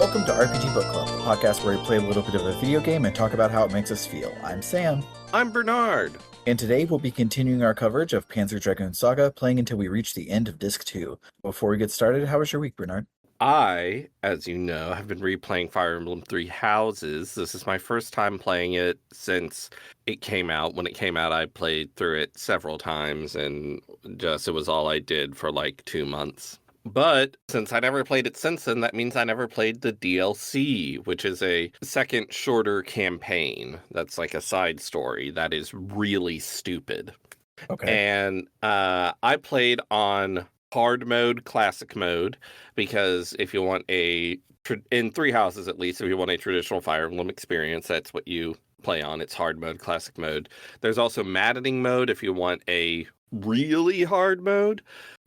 Welcome to RPG Book Club, a podcast where we play a little bit of a video game and talk about how it makes us feel. I'm Sam. I'm Bernard. And today we'll be continuing our coverage of Panzer Dragoon Saga, playing until we reach the end of Disc 2. Before we get started, how was your week, Bernard? I, as you know, have been replaying Fire Emblem Three Houses. This is my first time playing it since it came out. When it came out, I played through it several times, and it was all I did for like 2 months. But since I never played it since then, that means I never played the DLC, which is a second shorter campaign. That's like a side story that is really stupid. Okay. And I played on hard mode, classic mode, because if you want in Three Houses at least, if you want a traditional Fire Emblem experience, that's what you play on. It's hard mode, classic mode. There's also maddening mode if you want a really hard mode,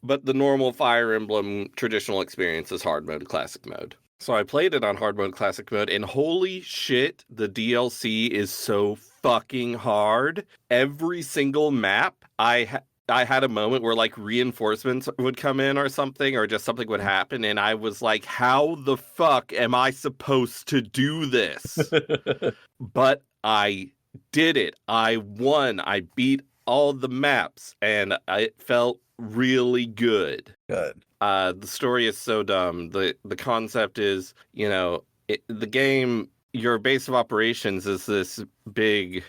but the normal Fire Emblem traditional experience is hard mode, classic mode. So I played it on hard mode, classic mode, and holy shit, the DLC is so fucking hard. Every single map, I had a moment where like reinforcements would come in or something, or just something would happen, and I was like, how the fuck am I supposed to do this? But I did it. I won. I beat all the maps, and it felt really good. Good. The story is so dumb. The concept is, the game, your base of operations is this big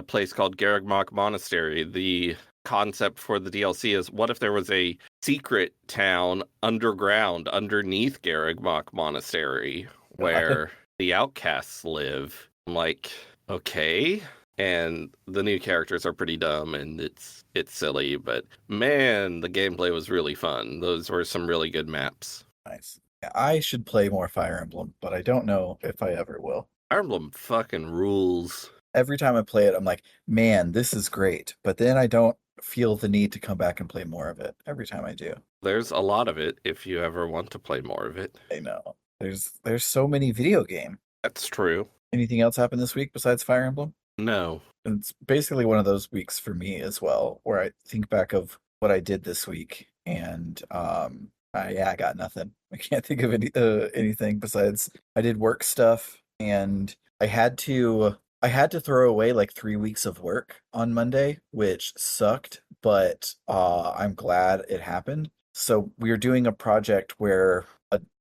place called Garagmok Monastery. The concept for the DLC is, what if there was a secret town underground underneath Garagmok Monastery where the outcasts live? I'm like, okay. And the new characters are pretty dumb, and it's silly, but man, the gameplay was really fun. Those were some really good maps. Nice. I should play more Fire Emblem, but I don't know if I ever will. Fire Emblem fucking rules. Every time I play it, I'm like, man, this is great. But then I don't feel the need to come back and play more of it every time I do. There's a lot of it if you ever want to play more of it. I know. There's so many video games. That's true. Anything else happen this week besides Fire Emblem? No. It's basically one of those weeks for me as well, where I think back of what I did this week, and I got nothing. I can't think of anything besides I did work stuff, and I had to throw away like 3 weeks of work on Monday, which sucked, but I'm glad it happened. So we were doing a project where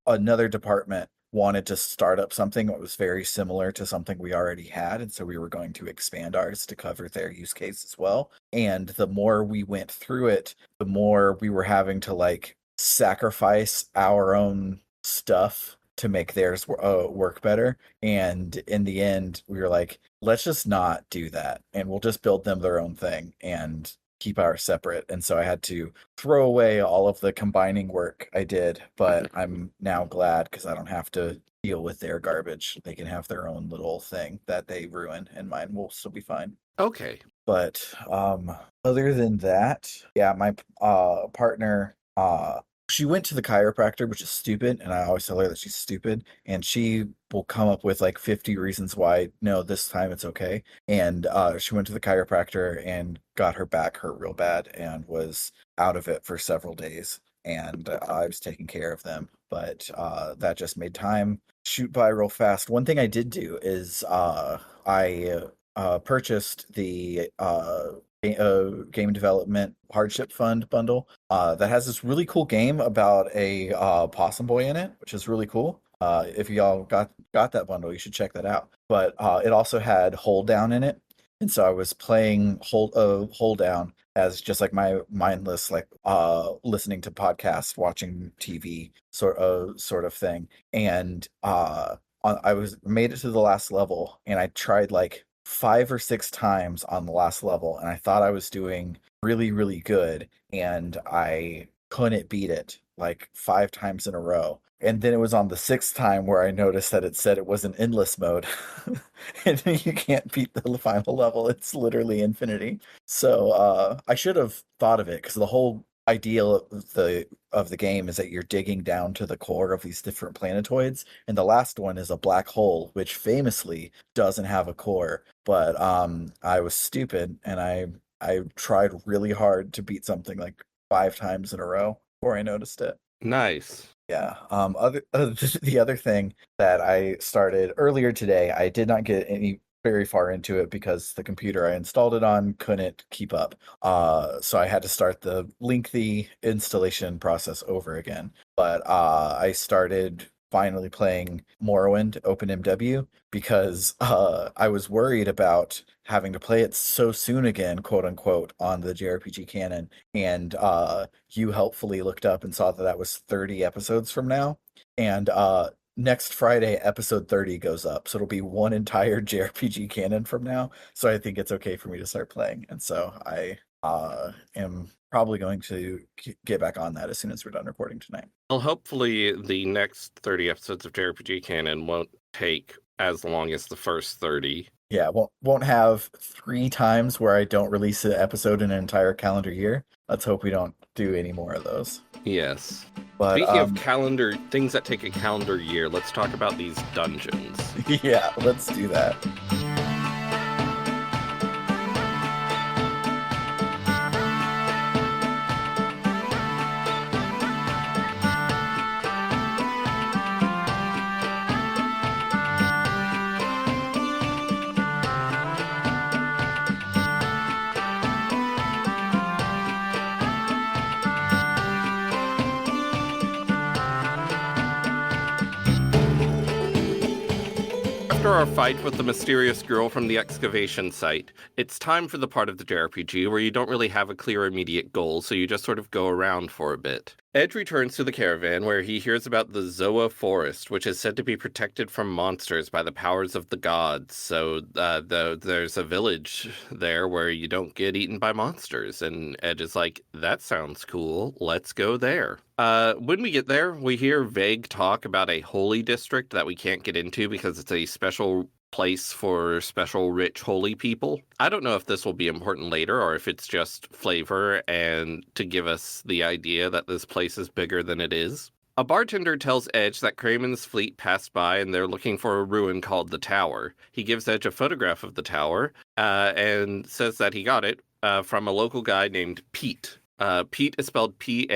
another department wanted to start up something that was very similar to something we already had, and so we were going to expand ours to cover their use case as well. And the more we went through it, the more we were having to like sacrifice our own stuff to make theirs work better. And in the end, we were like, let's just not do that, and we'll just build them their own thing and keep ours separate. And so I had to throw away all of the combining work I did, but I'm now glad because I don't have to deal with their garbage. They can have their own little thing that they ruin, and mine will still be fine. Okay. But other than that, yeah, my partner, she went to the chiropractor, which is stupid, and I always tell her that she's stupid, and she will come up with like 50 reasons why, no, this time it's okay. And she went to the chiropractor and got her back hurt real bad and was out of it for several days. And I was taking care of them, but that just made time shoot by real fast. One thing I did do is I purchased the game development hardship fund bundle that has this really cool game about a possum boy in it, which is really cool. If y'all got that bundle, you should check that out. But it also had Hold Down in it, and so I was playing Hold Down as just like my mindless like listening to podcasts, watching TV sort of thing. And I made it to the last level, and I tried like 5 or 6 times on the last level, and I thought I was doing really, really good, and I couldn't beat it like 5 times in a row. And then it was on the 6th time where I noticed that it said it was an endless mode. And you can't beat the final level. It's literally infinity. So I should have thought of it, because the whole idea of the game is that you're digging down to the core of these different planetoids, and the last one is a black hole, which famously doesn't have a core. But I was stupid, and I tried really hard to beat something like 5 times in a row before I noticed it. Nice. Yeah. The other thing that I started earlier today, I did not get any very far into it because the computer I installed it on couldn't keep up. So I had to start the lengthy installation process over again. But I started finally playing Morrowind OpenMW because I was worried about having to play it so soon again, quote unquote, on the JRPG canon. And you helpfully looked up and saw that that was 30 episodes from now. And next Friday, episode 30 goes up. So it'll be one entire JRPG canon from now. So I think it's okay for me to start playing. And so I am probably going to get back on that as soon as we're done recording tonight. Well, hopefully the next 30 episodes of JRPG Canon won't take as long as the first 30. Yeah, won't have 3 times where I don't release an episode in an entire calendar year. Let's hope we don't do any more of those. Yes. But Speaking of calendar things that take a calendar year, let's talk about these dungeons. yeah, let's do that. After our fight with the mysterious girl from the excavation site, it's time for the part of the JRPG where you don't really have a clear immediate goal, so you just sort of go around for a bit. Edge returns to the caravan where he hears about the Zoa Forest, which is said to be protected from monsters by the powers of the gods. So there's a village there where you don't get eaten by monsters. And Edge is like, that sounds cool. Let's go there. When we get there, we hear vague talk about a holy district that we can't get into because it's a special place for special rich holy people. I don't know if this will be important later or if it's just flavor and to give us the idea that this place is bigger than it is. A bartender tells Edge that Kramen's fleet passed by and they're looking for a ruin called the Tower. He gives Edge a photograph of the tower and says that he got it from a local guy named Pete. Pete is spelled Paet.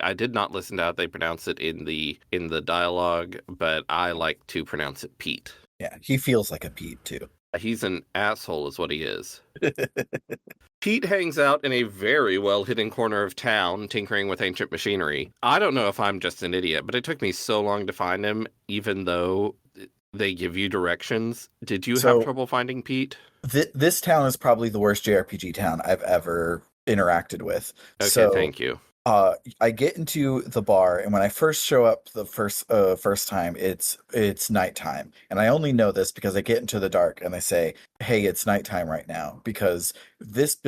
I did not listen to how they pronounce it in the dialogue, but I like to pronounce it Pete. Yeah, he feels like a Pete too. He's an asshole is what he is. Pete hangs out in a very well-hidden corner of town, tinkering with ancient machinery. I don't know if I'm just an idiot, but it took me so long to find him, even though they give you directions. Did you have trouble finding Pete? This town is probably the worst JRPG town I've ever interacted with. Okay, so, thank you. I get into the bar, and when I first show up the first time, it's nighttime, and I only know this because I get into the dark and they say, "Hey, it's nighttime right now," because this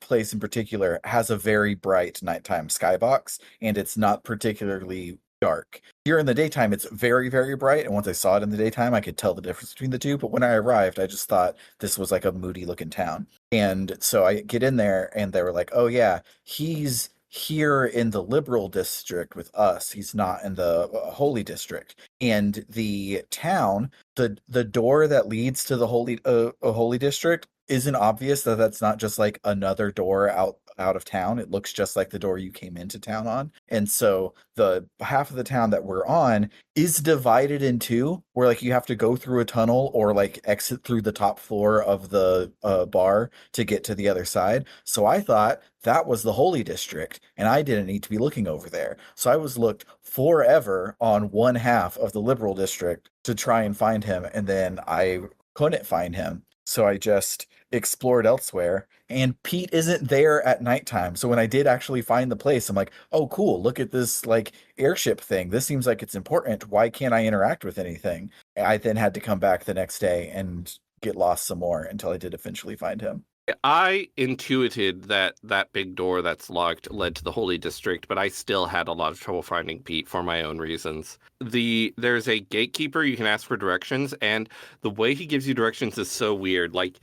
place in particular has a very bright nighttime skybox, and it's not particularly dark. During the daytime, it's very, very bright, and once I saw it in the daytime, I could tell the difference between the two. But when I arrived, I just thought this was like a moody looking town, and so I get in there, and they were like, "Oh yeah, he's here in the liberal district with us. He's not in the holy district." And the town, the door that leads to the holy district isn't obvious that that's not just like another door out of town. It looks just like the door you came into town on. And so the half of the town that we're on is divided in two, where like you have to go through a tunnel or like exit through the top floor of the bar to get to the other side. So I thought that was the holy district, and I didn't need to be looking over there. So I was looked forever on one half of the liberal district to try and find him, and then I couldn't find him. So I just explored elsewhere, and Pete isn't there at nighttime. So when I did actually find the place, I'm like, oh, cool, look at this like airship thing. This seems like it's important. Why can't I interact with anything? I then had to come back the next day and get lost some more until I did eventually find him. I intuited that that big door that's locked led to the Holy District, but I still had a lot of trouble finding Pete for my own reasons. There's a gatekeeper you can ask for directions, and the way he gives you directions is so weird. Like,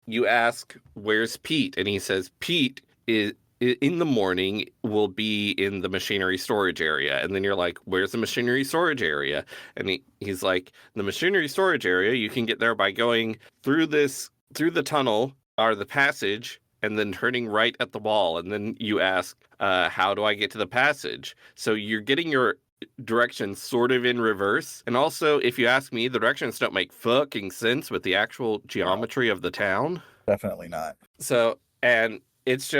you ask, "Where's Pete?" and he says, "Pete is in the morning will be in the machinery storage area." And then you're like, "Where's the machinery storage area?" And he's like, "The machinery storage area, you can get there by going through the tunnel or the passage and then turning right at the wall. And then you ask, how do I get to the passage? So you're getting your directions sort of in reverse. And also, if you ask me, the directions don't make fucking sense with the actual No, geometry of the town. definitely not. So, and it's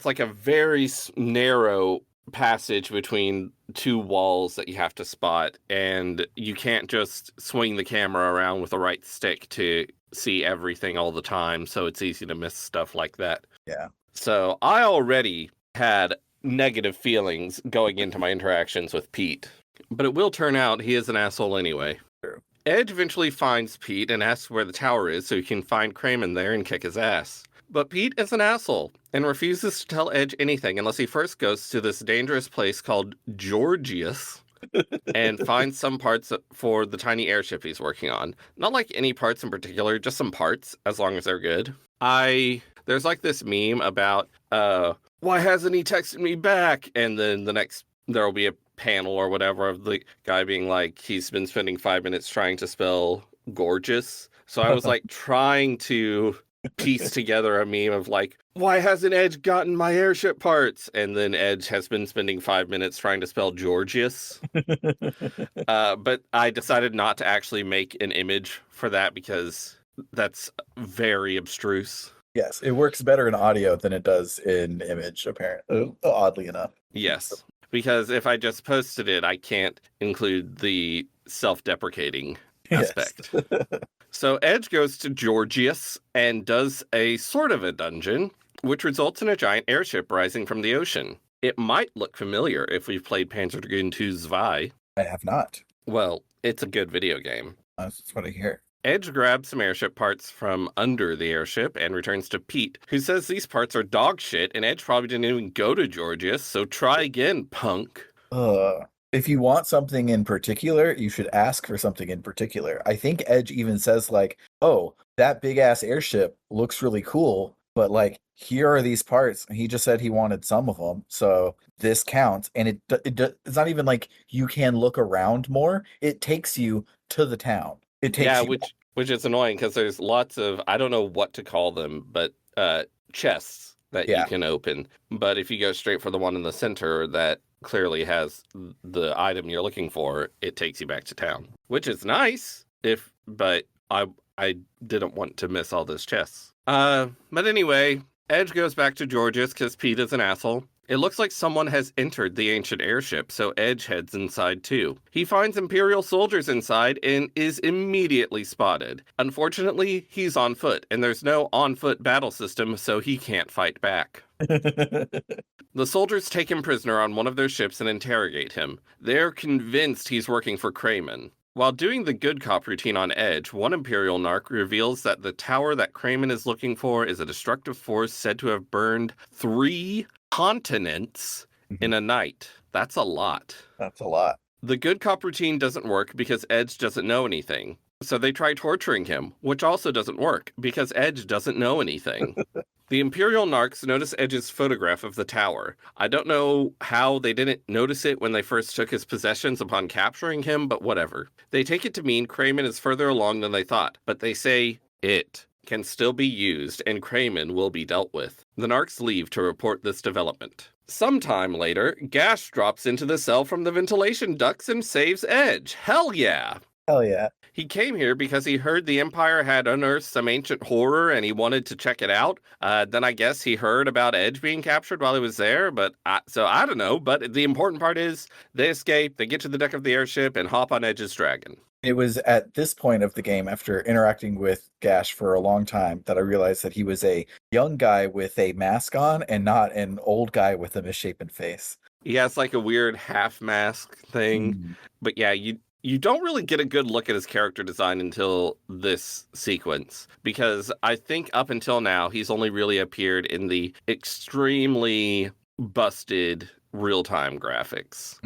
like a very narrow passage between two walls that you have to spot, and you can't just swing the camera around with the right stick to see everything all the time, so it's easy to miss stuff like that. Yeah. So I already had negative feelings going into my interactions with Pete, but it will turn out he is an asshole anyway. True. Edge eventually finds Pete and asks where the tower is so he can find Kramen there and kick his ass. But Pete is an asshole and refuses to tell Edge anything unless he first goes to this dangerous place called Georgius and finds some parts for the tiny airship he's working on. Not like any parts in particular, just some parts, as long as they're good. There's like this meme about, why hasn't he texted me back? And then there'll be a panel or whatever of the guy being like, he's been spending 5 minutes trying to spell gorgeous. So I was like trying to piece together a meme of like, why hasn't Edge gotten my airship parts? And then Edge has been spending 5 minutes trying to spell Georgius. But I decided not to actually make an image for that because that's very abstruse. Yes, it works better in audio than it does in image, apparently, oddly enough. Yes, because if I just posted it, I can't include the self-deprecating aspect. Yes. So Edge goes to Georgius and does a sort of a dungeon, which results in a giant airship rising from the ocean. It might look familiar if we've played Panzer Dragoon 2 Zwei. I have not. Well, it's a good video game. That's what I hear. Edge grabs some airship parts from under the airship and returns to Pete, who says these parts are dog shit and Edge probably didn't even go to Georgius, so try again, punk. If you want something in particular, you should ask for something in particular. I think Edge even says like, "Oh, that big ass airship looks really cool, but like here are these parts." And he just said he wanted some of them, so this counts. And it's not even like you can look around more. It takes you to the town. It takes Yeah, you. which is annoying because there's lots of, I don't know what to call them, but chests that you Yeah. can open. But if you go straight for the one in the center that clearly has the item you're looking for, it takes you back to town, which is nice. But I didn't want to miss all those chests. But anyway, Edge goes back to Georgius because Pete is an asshole. It looks like someone has entered the ancient airship, so Edge heads inside too. He finds Imperial soldiers inside and is immediately spotted. Unfortunately, he's on foot, and there's no on-foot battle system, so he can't fight back. The soldiers take him prisoner on one of their ships and interrogate him. They're convinced he's working for Kramen. While doing the good cop routine on Edge, one Imperial narc reveals that the tower that Kramen is looking for is a destructive force said to have burned 3 continents in a night. That's a lot. That's a lot. The good cop routine doesn't work because Edge doesn't know anything. So they try torturing him, which also doesn't work because Edge doesn't know anything. The Imperial narcs notice Edge's photograph of the tower. I don't know how they didn't notice it when they first took his possessions upon capturing him, but whatever. They take it to mean Kramen is further along than they thought, but they say it can still be used and Kramen will be dealt with. The narcs leave to report this development. Sometime later, Gash drops into the cell from the ventilation ducts and saves Edge. Hell yeah! Hell yeah. He came here because he heard the Empire had unearthed some ancient horror and he wanted to check it out. Then I guess he heard about Edge being captured while he was there, so I don't know. But the important part is they escape, they get to the deck of the airship and hop on Edge's dragon. It was at this point of the game, after interacting with Gash for a long time, that I realized that he was a young guy with a mask on and not an old guy with a misshapen face. He has like a weird half mask thing. But yeah, you don't really get a good look at his character design until this sequence, because I think up until now, he's only really appeared in the extremely busted real-time graphics.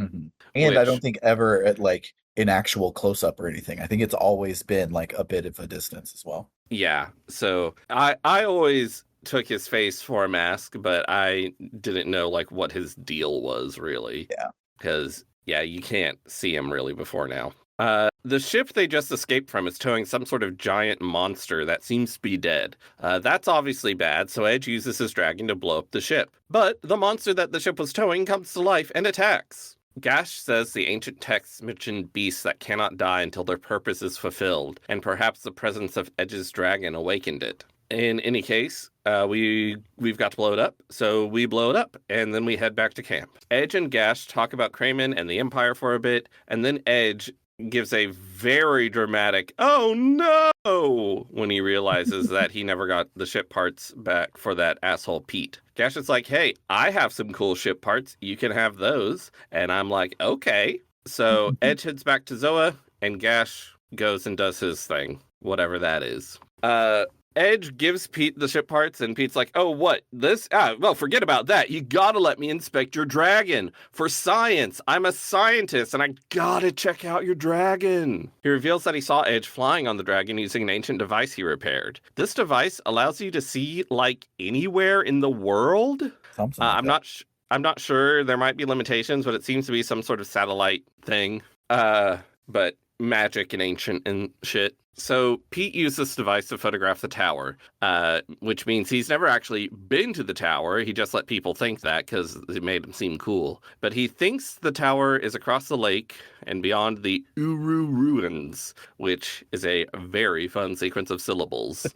And I don't think ever at like an actual close-up or anything. I think it's always been like a bit of a distance as well. Yeah, so I always took his face for a mask, but I didn't know like what his deal was really. Yeah. Because yeah, you can't see him really before now. The ship they just escaped from is towing some sort of giant monster that seems to be dead. That's obviously bad, so Edge uses his dragon to blow up the ship. But the monster that the ship was towing comes to life and attacks. Gash says the ancient texts mention beasts that cannot die until their purpose is fulfilled, and perhaps the presence of Edge's dragon awakened it. In any case, we've got to blow it up, so we blow it up, and then we head back to camp. Edge and Gash talk about Kramen and the Empire for a bit, and then Edge gives a very dramatic "oh no" when he realizes that he never got the ship parts back for that asshole Pete. Gash is like, "Hey, I have some cool ship parts. You can have those." And I'm like, "Okay." So Edge heads back to Zoa, and Gash goes and does his thing, whatever that is. Edge gives Pete the ship parts, and Pete's like, "Oh, what? This? Well, forget about that. You gotta let me inspect your dragon. For science. I'm a scientist, and I gotta check out your dragon." He reveals that he saw Edge flying on the dragon using an ancient device he repaired. This device allows you to see, like, anywhere in the world? Something like that. I'm not sure. There might be limitations, but it seems to be some sort of satellite thing. But magic and ancient and shit. So Pete used this device to photograph the tower, which means he's never actually been to the tower. He just let people think that because it made him seem cool. But he thinks the tower is across the lake and beyond the Uru ruins, which is a very fun sequence of syllables.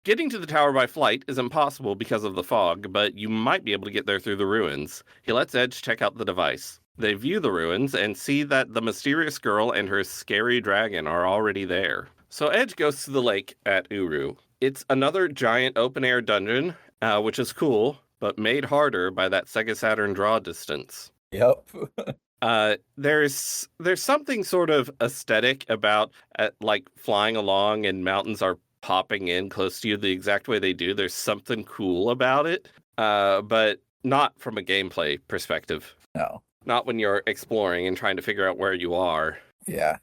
Getting to the tower by flight is impossible because of the fog, but you might be able to get there through the ruins. He lets Edge check out the device. They view the ruins and see that the mysterious girl and her scary dragon are already there. So Edge goes to the lake at Uru. It's another giant open-air dungeon, which is cool, but made harder by that Sega Saturn draw distance. Yep. There's something sort of aesthetic about like flying along and mountains are popping in close to you the exact way they do. There's something cool about it, but not from a gameplay perspective. No. Not when you're exploring and trying to figure out where you are. Yeah.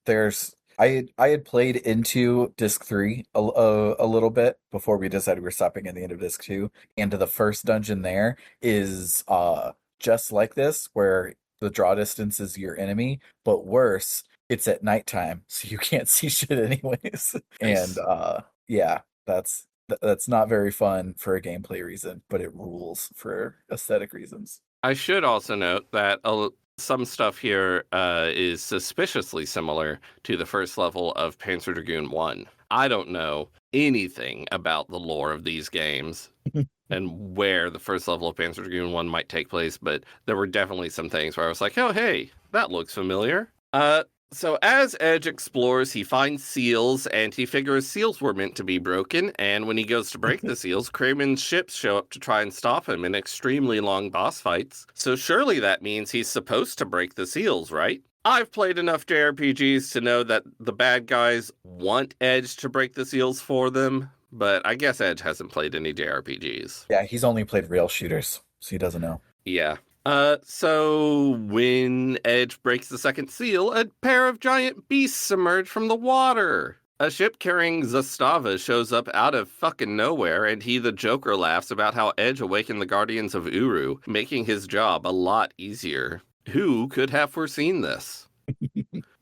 There's I had played into disc 3 a little bit before we decided we were stopping at the end of disc 2, and the first dungeon there is just like this, where the draw distance is your enemy, but worse, it's at nighttime, so you can't see shit anyways. Nice. And yeah, that's not very fun for a gameplay reason, but it rules for aesthetic reasons. I should also note that some stuff here is suspiciously similar to the first level of Panzer Dragoon 1. I don't know anything about the lore of these games and where the first level of Panzer Dragoon 1 might take place, but there were definitely some things where I was like, oh, hey, that looks familiar. So as Edge explores, he finds seals, and he figures seals were meant to be broken, and when he goes to break the seals, Kramen's ships show up to try and stop him in extremely long boss fights. So surely that means he's supposed to break the seals, right? I've played enough JRPGs to know that the bad guys want Edge to break the seals for them, but I guess Edge hasn't played any JRPGs. Yeah, he's only played rail shooters, so he doesn't know. Yeah. So when Edge breaks the second seal, a pair of giant beasts emerge from the water. A ship carrying Zastava shows up out of fucking nowhere, and he, the Joker, laughs about how Edge awakened the Guardians of Uru, making his job a lot easier. Who could have foreseen this?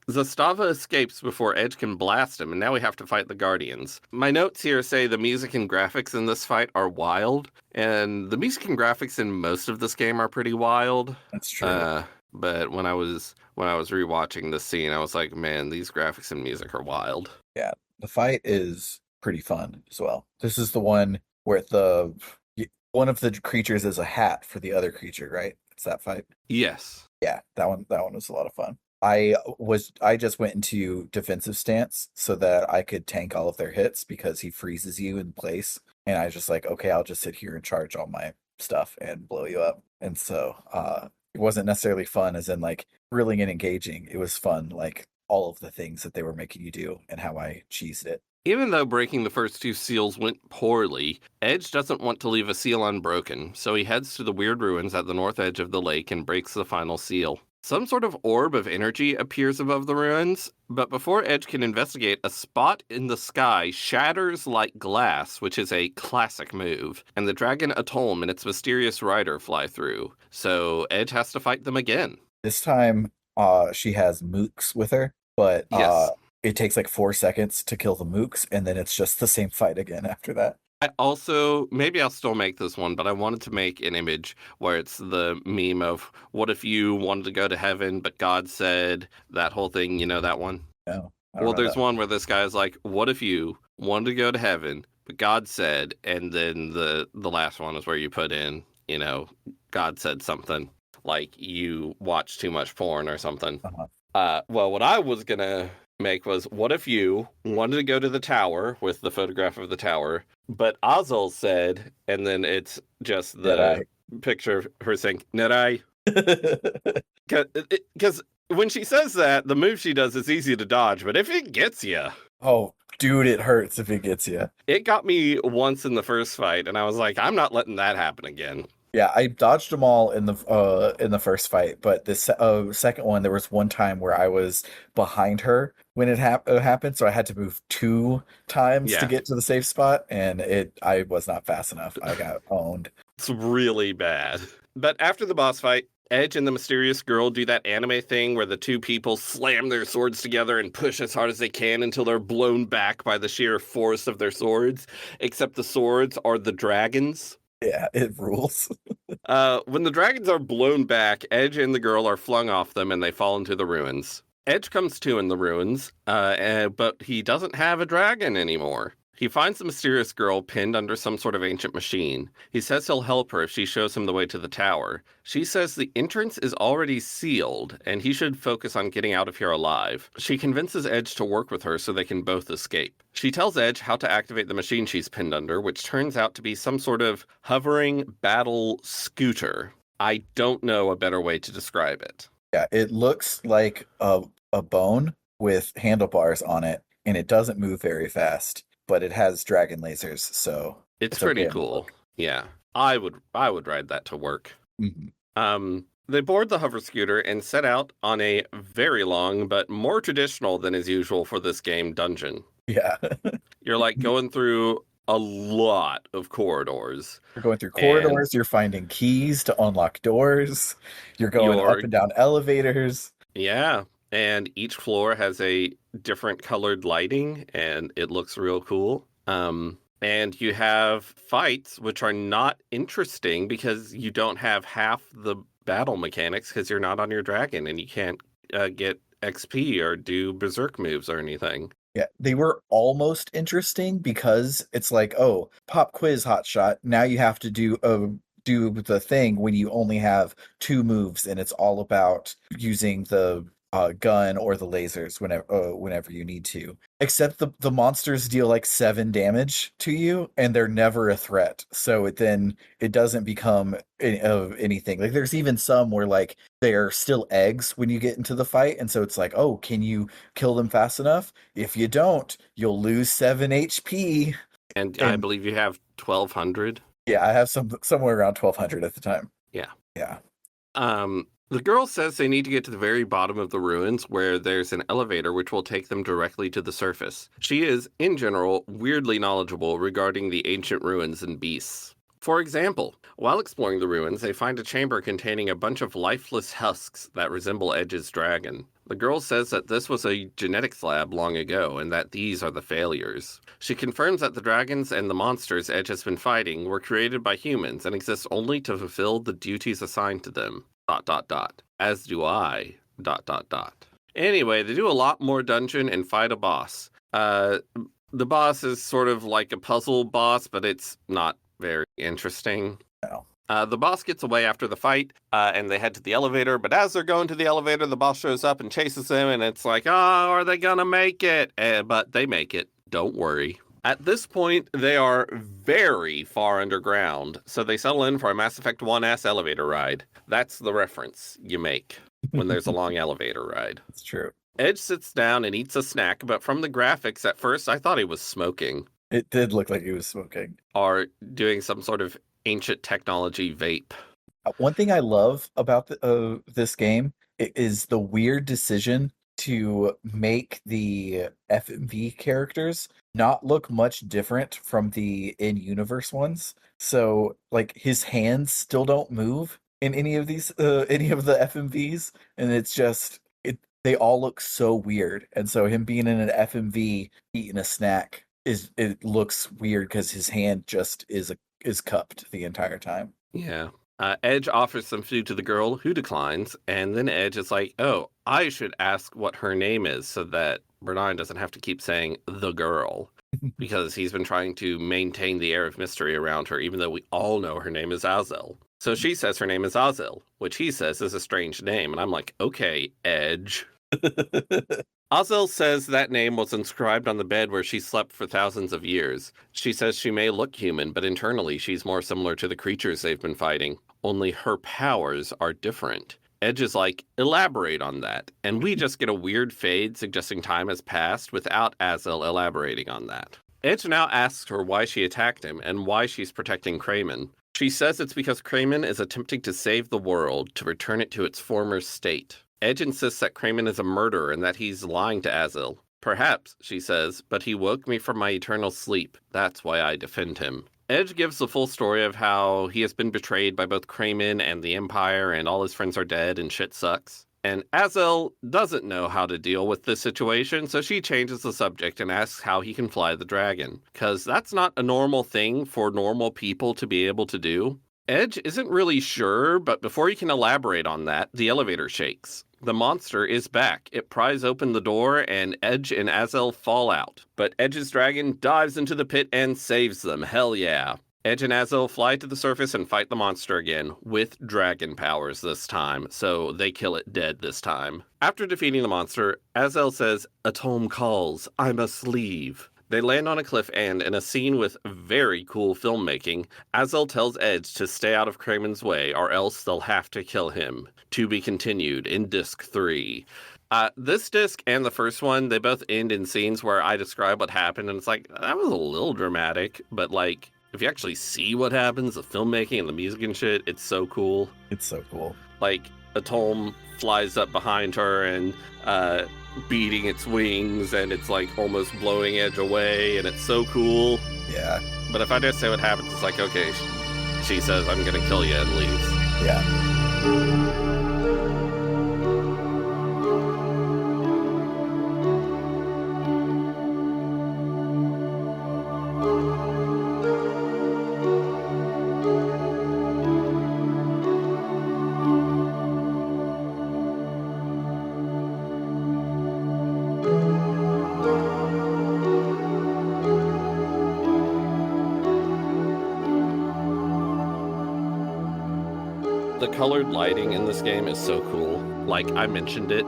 Zastava escapes before Edge can blast him, and now we have to fight the Guardians. My notes here say the music and graphics in this fight are wild, and the music and graphics in most of this game are pretty wild. That's true. But when I was rewatching this scene, I was like, man, these graphics and music are wild. Yeah, the fight is pretty fun as well. This is the one where one of the creatures is a hat for the other creature, right? It's that fight. Yes. Yeah, that one was a lot of fun. I just went into defensive stance so that I could tank all of their hits because he freezes you in place. And I was just like, okay, I'll just sit here and charge all my stuff and blow you up. And so it wasn't necessarily fun as in like thrilling and engaging. It was fun, like all of the things that they were making you do and how I cheesed it. Even though breaking the first two seals went poorly, Edge doesn't want to leave a seal unbroken, so he heads to the weird ruins at the north edge of the lake and breaks the final seal. Some sort of orb of energy appears above the ruins, but before Edge can investigate, a spot in the sky shatters like glass, which is a classic move, and the dragon Atolm and its mysterious rider fly through. So Edge has to fight them again. This time, she has mooks with her, but Yes. it takes like 4 seconds to kill the mooks, and then it's just the same fight again after that. I also, maybe I'll still make this one, but I wanted to make an image where it's the meme of what if you wanted to go to heaven, but God said that whole thing, you know, that one? No, I don't Well, know there's that. one where this guy's like, what if you wanted to go to heaven, but God said, and then the last one is where you put in, you know, God said something like you watch too much porn or something. Uh-huh. Well, what I was gonna make was, what if you wanted to go to the tower with the photograph of the tower, but Azel said, and then it's just Did the picture of her saying, Nerai? I? Because when she says that, the move she does is easy to dodge, but if it gets you, Oh, dude, it hurts if it gets you. it got me once in the first fight, and I was like, I'm not letting that happen again. Yeah, I dodged them all in the first fight, but the second one, there was one time where I was behind her when it happened, so I had to move 2 times to Yeah, get to the safe spot, and it I was not fast enough. I got owned. it's really bad. But after the boss fight, Edge and the mysterious girl do that anime thing where the two people slam their swords together and push as hard as they can until they're blown back by the sheer force of their swords, except the swords are the dragons. Yeah, it rules. When the dragons are blown back, Edge and the girl are flung off them and they fall into the ruins. Edge comes to in the ruins, but he doesn't have a dragon anymore. He finds the mysterious girl pinned under some sort of ancient machine. He says he'll help her if she shows him the way to the tower. She says the entrance is already sealed and he should focus on getting out of here alive. She convinces Edge to work with her so they can both escape. She tells Edge how to activate the machine she's pinned under, which turns out to be some sort of hovering battle scooter. I don't know a better way to describe it. Yeah, it looks like a bone with handlebars on it, and it doesn't move very fast, but it has dragon lasers, so It's it's okay pretty in the cool. look. Yeah. I would ride that to work. Mhm. They board the hover scooter and set out on a very long but more traditional than is usual for this game dungeon. Yeah. You're like going through a lot of corridors You're going through and corridors, you're finding keys to unlock doors, you're going up you're and down elevators. yeah, and each floor has a different colored lighting and it looks real cool. And you have fights which are not interesting because you don't have half the battle mechanics because you're not on your dragon and you can't get XP or do berserk moves or anything. Yeah, they were almost interesting because it's like, oh, pop quiz hotshot. Now you have to do the thing when you only have 2 moves, and it's all about using the gun or the lasers whenever you need to. Except the monsters deal like 7 damage to you, and they're never a threat. So it doesn't become of anything. Like there's even some where like they're still eggs when you get into the fight, and so it's like, oh, can you kill them fast enough? If you don't, you'll lose 7 HP. And I And believe you have 1200. yeah, I have somewhere around 1200 at the time. Yeah. Yeah. The girl says they need to get to the very bottom of the ruins where there's an elevator which will take them directly to the surface. She is, in general, weirdly knowledgeable regarding the ancient ruins and beasts. For example, while exploring the ruins, they find a chamber containing a bunch of lifeless husks that resemble Edge's dragon. The girl says that this was a genetics lab long ago and that these are the failures. She confirms that the dragons and the monsters Edge has been fighting were created by humans and exist only to fulfill the duties assigned to them. ... As do I. ... Anyway, they do a lot more dungeon and fight a boss. The boss is sort of like a puzzle boss, but it's not very interesting. No. The boss gets away after the fight, and they head to the elevator. But as they're going to the elevator, the boss shows up and chases them, and it's like, oh, are they gonna make it? But they make it. Don't worry. At this point, they are very far underground, so they settle in for a Mass Effect 1S elevator ride. That's the reference you make when there's a long elevator ride. It's true. Edge sits down and eats a snack, but from the graphics, at first, I thought he was smoking It did look like he was smoking. or doing some sort of ancient technology vape. One thing I love about this game is the weird decision to make the FMV characters not look much different from the in-universe ones. So, like, his hands still don't move in any of the FMVs, and it's just they all look so weird. And so him being in an FMV eating a snack it looks weird because his hand just is cupped the entire time. Yeah. Edge offers some food to the girl, who declines, and then Edge is like, "Oh, I should ask what her name is so that Bernard doesn't have to keep saying the girl." Because he's been trying to maintain the air of mystery around her, even though we all know her name is Azel. So she says her name is Azel, which he says is a strange name. And I'm like, okay, Edge. Azel says that name was inscribed on the bed where she slept for thousands of years. She says she may look human, but internally she's more similar to the creatures they've been fighting, only her powers are different. Edge is like, elaborate on that. And we just get a weird fade suggesting time has passed without Azel elaborating on that. Edge now asks her why she attacked him and why she's protecting Kramen. She says it's because Kramen is attempting to save the world to return it to its former state. Edge insists that Kramen is a murderer and that he's lying to Azel. Perhaps, she says, but he woke me from my eternal sleep. That's why I defend him. Edge gives the full story of how he has been betrayed by both Kramen and the Empire and all his friends are dead and shit sucks. And Azel doesn't know how to deal with this situation, so she changes the subject and asks how he can fly the dragon. Because that's not a normal thing for normal people to be able to do. Edge isn't really sure, but before he can elaborate on that, the elevator shakes. The monster is back. It pries open the door, and Edge and Azel fall out. But Edge's dragon dives into the pit and saves them. Hell yeah. Edge and Azel fly to the surface and fight the monster again, with dragon powers this time, so they kill it dead this time. After defeating the monster, Azel says, "Atome calls, I must leave." They land on a cliff and, in a scene with very cool filmmaking, Azel tells Edge to stay out of Kramen's way or else they'll have to kill him. To be continued in Disc 3. This disc and the first one, they both end in scenes where I describe what happened, and it's like, that was a little dramatic, but like, if you actually see what happens, the filmmaking and the music and shit, it's so cool. It's so cool. Like, Atome flies up behind her and beating its wings, and it's like almost blowing Edge away, and it's so cool. Yeah. But if I just say what happens, it's like, okay, she says, "I'm gonna kill you," and leaves. Yeah. The colored lighting in this game is so cool. Like, I mentioned it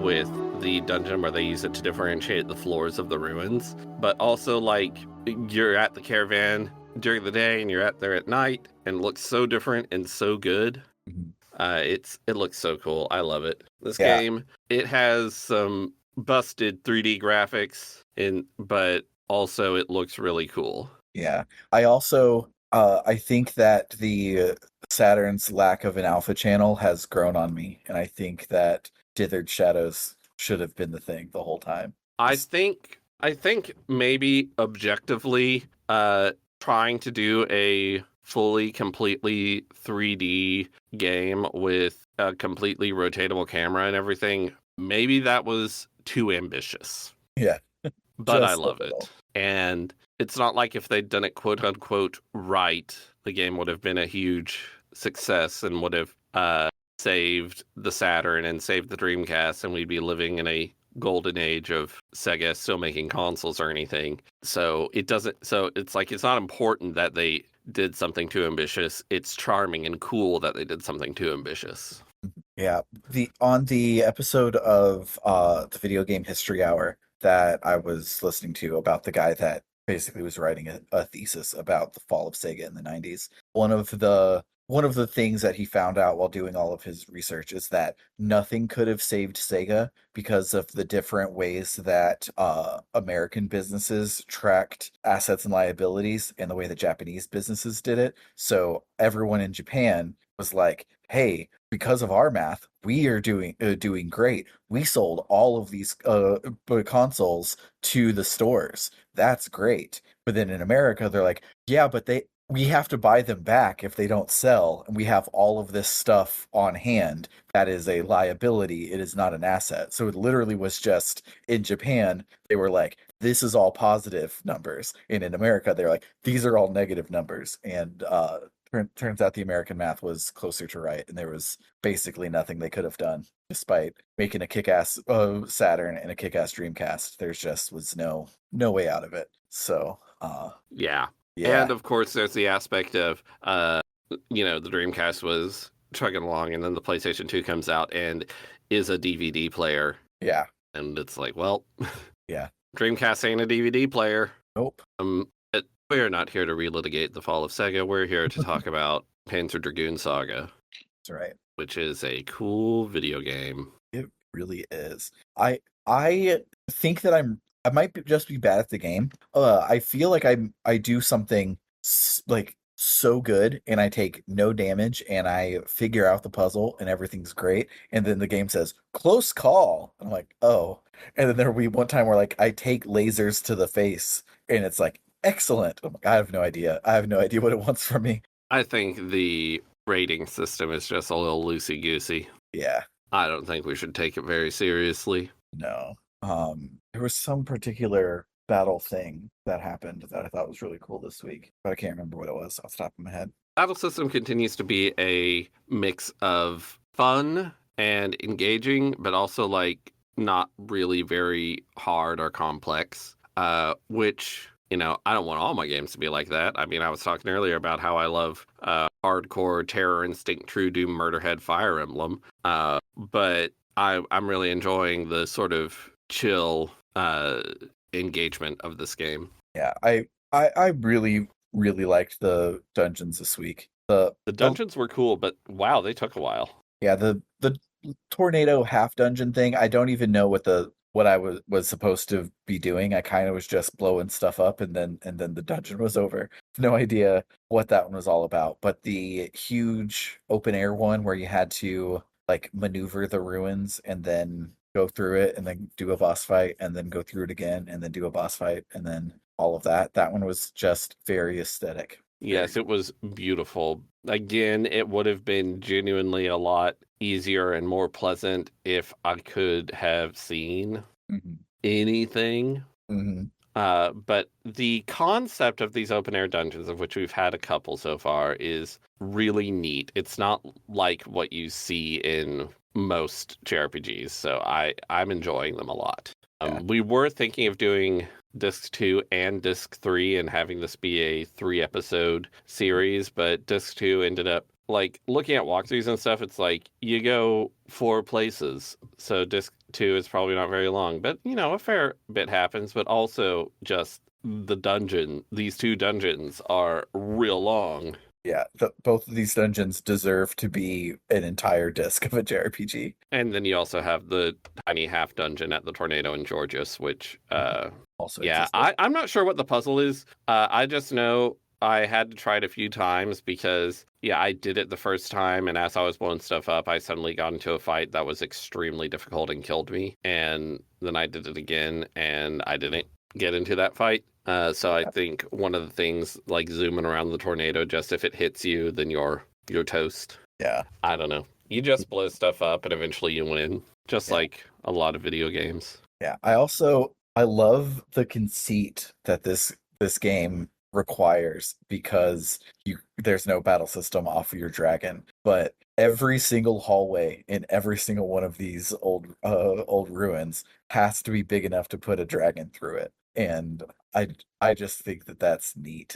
with the dungeon where they use it to differentiate the floors of the ruins, but also, like, you're at the caravan during the day and you're at there at night, and it looks so different and so good. It looks so cool. I love it. This game, it has some busted 3D graphics, but also it looks really cool. Yeah. I also I think that the Saturn's lack of an alpha channel has grown on me, and I think that Dithered Shadows should have been the thing the whole time. I think maybe objectively trying to do a fully completely 3D game with a completely rotatable camera and everything, maybe that was too ambitious. Yeah. But I love it. And it's not like if they'd done it quote unquote right, the game would have been a huge success and would have saved the Saturn and saved the Dreamcast, and we'd be living in a golden age of Sega still making consoles or anything. So it's like, it's not important that they did something too ambitious. It's charming and cool that they did something too ambitious. Yeah. On the episode of the Video Game History Hour that I was listening to about the guy that basically was writing a thesis about the fall of Sega in the 90s, one of the things that he found out while doing all of his research is that nothing could have saved Sega because of the different ways that American businesses tracked assets and liabilities and the way that Japanese businesses did it. So everyone in Japan was like, hey, because of our math, we are doing great. We sold all of these consoles to the stores. That's great. But then in America, they're like, yeah, but we have to buy them back if they don't sell, and we have all of this stuff on hand. That is a liability. It is not an asset. So it literally was just in Japan, they were like, this is all positive numbers. And in America, they're like, these are all negative numbers. And turns out the American math was closer to right, and there was basically nothing they could have done despite making a kick-ass Saturn and a kick-ass Dreamcast. There's just was no way out of it. So Yeah. yeah, And of course, there's the aspect of, the Dreamcast was chugging along, and then the PlayStation 2 comes out and is a DVD player. yeah, And it's like, well, yeah. Dreamcast ain't a DVD player. Nope. But we're not here to relitigate the fall of Sega. We're here to talk about Panzer Dragoon Saga, That's right. which is a cool video game. It really is. I think that I might just be bad at the game. I feel like I do something like so good, and I take no damage, and I figure out the puzzle, and everything's great. And then the game says close call. I'm like, oh. And then there'll be one time where like I take lasers to the face, and it's like excellent. I'm like, I have no idea. I have no idea what it wants from me. I think the rating system is just a little loosey-goosey. Yeah. I don't think we should take it very seriously. No. There was some particular battle thing that happened that I thought was really cool this week, but I can't remember what it was off the top of my head. Battle system continues to be a mix of fun and engaging, but also like not really very hard or complex, which, I don't want all my games to be like that. I mean, I was talking earlier about how I love hardcore Terror Instinct, True Doom, Murderhead, Fire Emblem, but I'm really enjoying the sort of chill engagement of this game. Yeah, I really liked the dungeons this week. The dungeons were cool, but wow, they took a while. Yeah, the tornado half dungeon thing, I don't even know what I was supposed to be doing. I kind of was just blowing stuff up, and then the dungeon was over. No idea what that one was all about. But the huge open air one where you had to like maneuver the ruins and then go through it and then do a boss fight and then go through it again and then do a boss fight and then all of that. That one was just very aesthetic. Yes, it was beautiful. Again, it would have been genuinely a lot easier and more pleasant if I could have seen Mhm. anything. Mhm. But the concept of these open air dungeons, of which we've had a couple so far, is really neat. It's not like what you see in most JRPGs, so I'm enjoying them a lot. Yeah. We were thinking of doing Disc 2 and Disc 3 and having this be a 3-episode series, but Disc 2 ended up, like, looking at walkthroughs and stuff, it's like, you go 4 places, so Disc 2 is probably not very long, but, a fair bit happens, but also just these 2 dungeons are real long. Yeah, both of these dungeons deserve to be an entire disc of a JRPG. And then you also have the tiny half dungeon at the Tornado in Georgius, which, Also yeah, existed. I'm not sure what the puzzle is. I just know I had to try it a few times because, yeah, I did it the first time, and as I was blowing stuff up, I suddenly got into a fight that was extremely difficult and killed me. And then I did it again, and I didn't get into that fight. So I think one of the things, like zooming around the tornado, just if it hits you, then you're toast. Yeah. I don't know. You just blow stuff up, and eventually you win, just like a lot of video games. Yeah. I love the conceit that this game requires because there's no battle system off of your dragon, but every single hallway in every single one of these old ruins has to be big enough to put a dragon through it. And I just think that that's neat.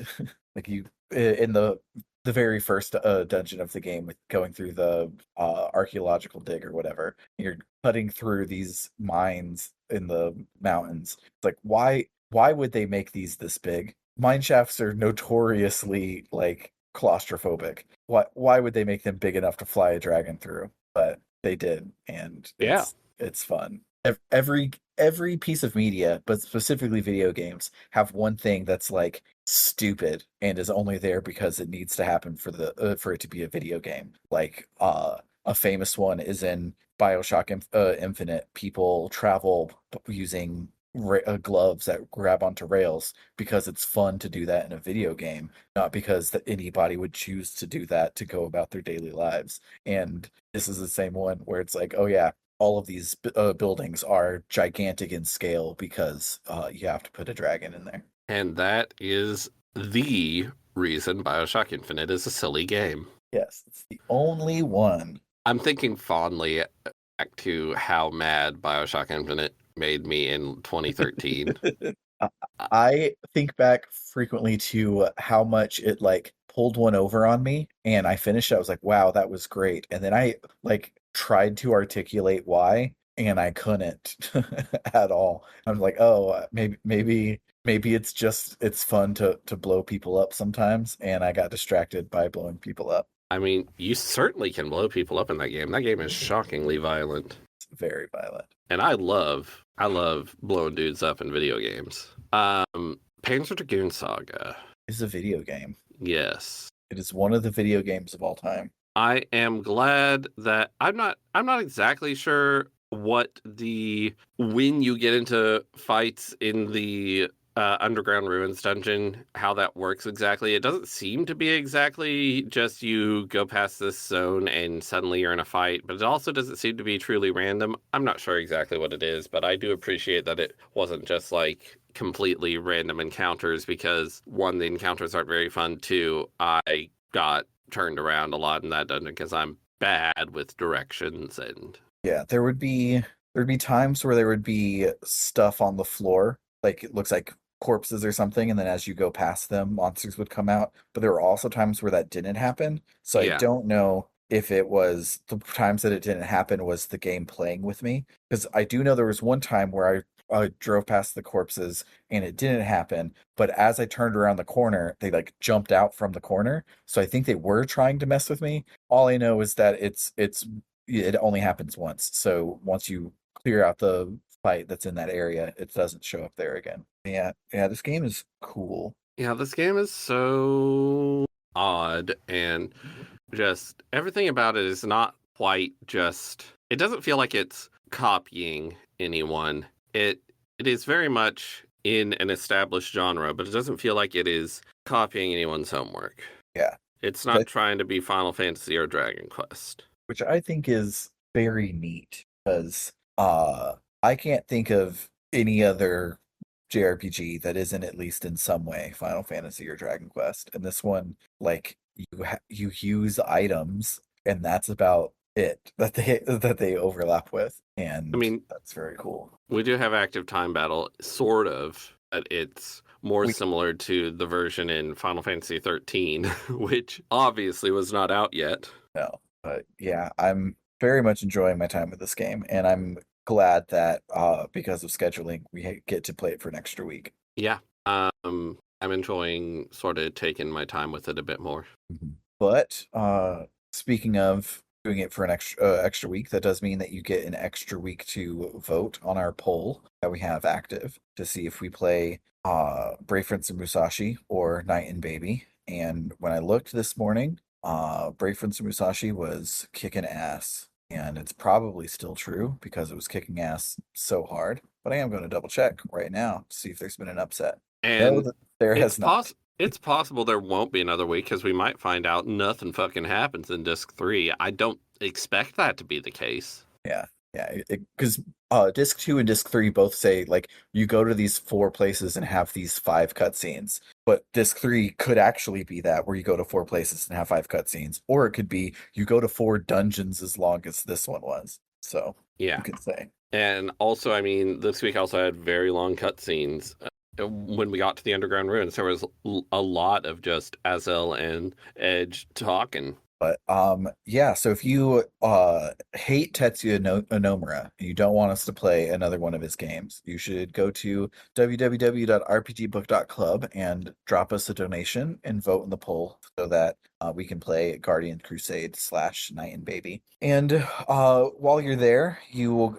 Like in the very first dungeon of the game with going through the archaeological dig or whatever, you're cutting through these mines in the mountains. It's like why would they make these this big? Mine shafts are notoriously like claustrophobic. Why would they make them big enough to fly a dragon through? But they did, and Yeah. it's fun. Every piece of media, but specifically video games, have one thing that's like stupid and is only there because it needs to happen for it to be a video game. Like a famous one is in BioShock Infinite. People travel using gloves that grab onto rails because it's fun to do that in a video game, not because that anybody would choose to do that to go about their daily lives. And this is the same one where it's like, oh yeah, all of these buildings are gigantic in scale because you have to put a dragon in there. And that is the reason Bioshock Infinite is a silly game. Yes, it's the only one. I'm thinking fondly back to how mad Bioshock Infinite made me in 2013. I I think back frequently to how much it like pulled one over on me, and I finished it. I was like, wow, that was great. And then I like tried to articulate why, and I couldn't at all. I was like, oh, maybe it's just it's fun to blow people up sometimes, and I got distracted by blowing people up. I mean, you certainly can blow people up in that game. That game is shockingly violent. It's very violent. And I love blowing dudes up in video games. Panzer Dragoon Saga. It's a video game. Yes. It is one of the video games of all time. I am glad that I'm not exactly sure what the when you get into fights in the underground ruins dungeon, how that works exactly. It doesn't seem to be exactly just you go past this zone and suddenly you're in a fight, but it also doesn't seem to be truly random. I'm not sure exactly what it is, but I do appreciate that it wasn't just like completely random encounters because one, the encounters aren't very fun. Two, I got turned around a lot in that dungeon because I'm bad with directions and Yeah, there'd be times where there would be stuff on the floor, like it looks like corpses or something, and then as you go past them, monsters would come out. But there were also times where that didn't happen. So I yeah. don't know if it was the times that it didn't happen was the game playing with me. Because I do know there was one time where I drove past the corpses and it didn't happen, but as I turned around the corner, they like jumped out from the corner. So I think they were trying to mess with me. All I know is that it only happens once. So once you clear out the fight that's in that area, it doesn't show up there again. Yeah, yeah, this game is cool. Yeah, this game is so odd and just everything about it is not quite just it doesn't feel like it's copying anyone. It is very much in an established genre, but it doesn't feel like it is copying anyone's homework. Yeah, It's not but trying to be Final Fantasy or Dragon Quest. which I think is very neat because I can't think of any other JRPG that isn't at least in some way Final Fantasy or Dragon Quest. And this one, like you use items, and that's about it that they overlap with, I and mean, that's very cool. we do have active time battle, sort of, but it's more We similar to the version in Final Fantasy 13, which obviously was not out yet. know, but yeah, I'm very much enjoying my time with this game, and I'm glad that because of scheduling, get to play it for an extra week. Yeah. I'm enjoying sort of taking my time with it a bit more. Mhm. But speaking of doing it for an extra week, that does mean that you get an extra week to vote on our poll that we have active to see if we play Brave Prince and Musashi or Knight and Baby. And when I looked this morning, Brave Prince and Musashi was kicking ass. And it's probably still true because it was kicking ass so hard. But I am going to double check right now to see if there's been an upset. No, And there it's has not. it's possible there won't be another week because we might find out nothing fucking happens in disc 3. I don't expect that to be the case. Yeah, yeah, because disc 2 and disc 3 both say like you go to these four places and have these five cutscenes. But disc 3 could actually be that where you go to four places and have five cutscenes, or it could be you go to four dungeons as long as this one was. So Yeah. you could say, And also, I mean, this week also had very long cutscenes. When we got to the underground ruins, there was a lot of just Azel and Edge talking. but yeah. So if you hate Tetsuya Nomura and you don't want us to play another one of his games, you should go to www.rpgbook.club and drop us a donation and vote in the poll so that we can play Guardian Crusade / Night and Baby. And while you're there, you will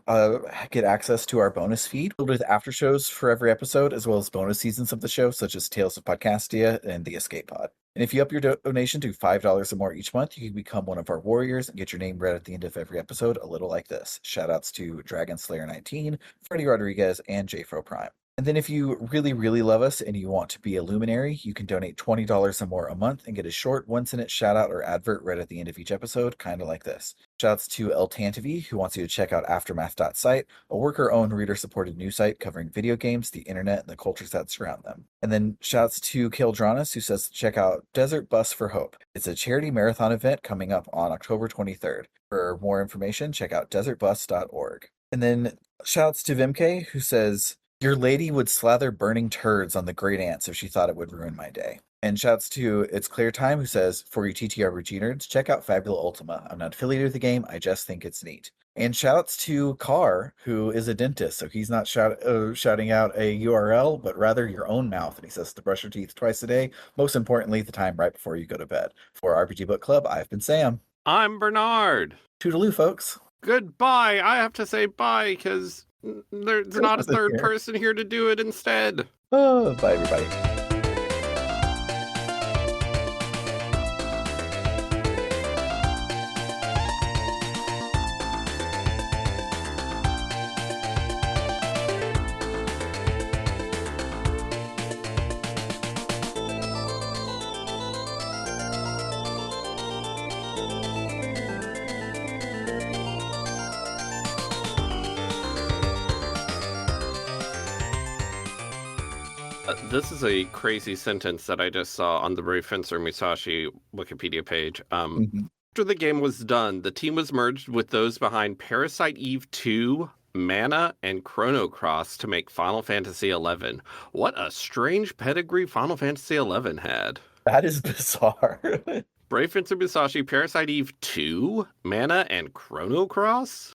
get access to our bonus feed filled with after shows for every episode, as well as bonus seasons of the show, such as Tales of Podcastia and The Escape Pod. And if you up your donation to $5 or more each month, you can become one of our warriors and get your name read at the end of every episode, a little like this. Shoutouts to Dragon Slayer 19, Freddie Rodriguez, and JFro Prime. And then if you really, really love us and you want to be a luminary, you can donate $20 or more a month and get a short one-sentence shout-out or advert right at the end of each episode, kind of like this. Shoutouts to El Tantavi, who wants you to check out Aftermath.site, a worker-owned reader-supported news site covering video games, the internet, and the cultures that surround them. And then shoutouts to Kildranas, who says check out Desert Bus for Hope. It's a charity marathon event coming up on October 23rd. For more information, check out desertbus.org. And then shoutouts to Vimke, who says, your lady would slather burning turds on the great ants if she thought it would ruin my day. And shouts to It's Clear Time, who says, for you TTRPG nerds, check out Fabula Ultima. I'm not affiliated with the game, I just think it's neat. And shouts to Carr, who is a dentist, so he's not shouting out a URL, but rather your own mouth. And he says to brush your teeth twice a day, most importantly, the time right before you go to bed. For RPG Book Club, I've been Sam. I'm Bernard. Toodaloo, folks. Goodbye. I have to say bye because there's not a third here. person here to do it instead. Oh, bye, everybody. This is a crazy sentence that I just saw on the Brave Fencer Musashi Wikipedia page. After the game was done, the team was merged with those behind Parasite Eve 2, Mana, and Chrono Cross to make Final Fantasy XI. What a strange pedigree Final Fantasy XI had. That is bizarre. Brave Fencer Musashi, Parasite Eve 2, Mana, and Chrono Cross?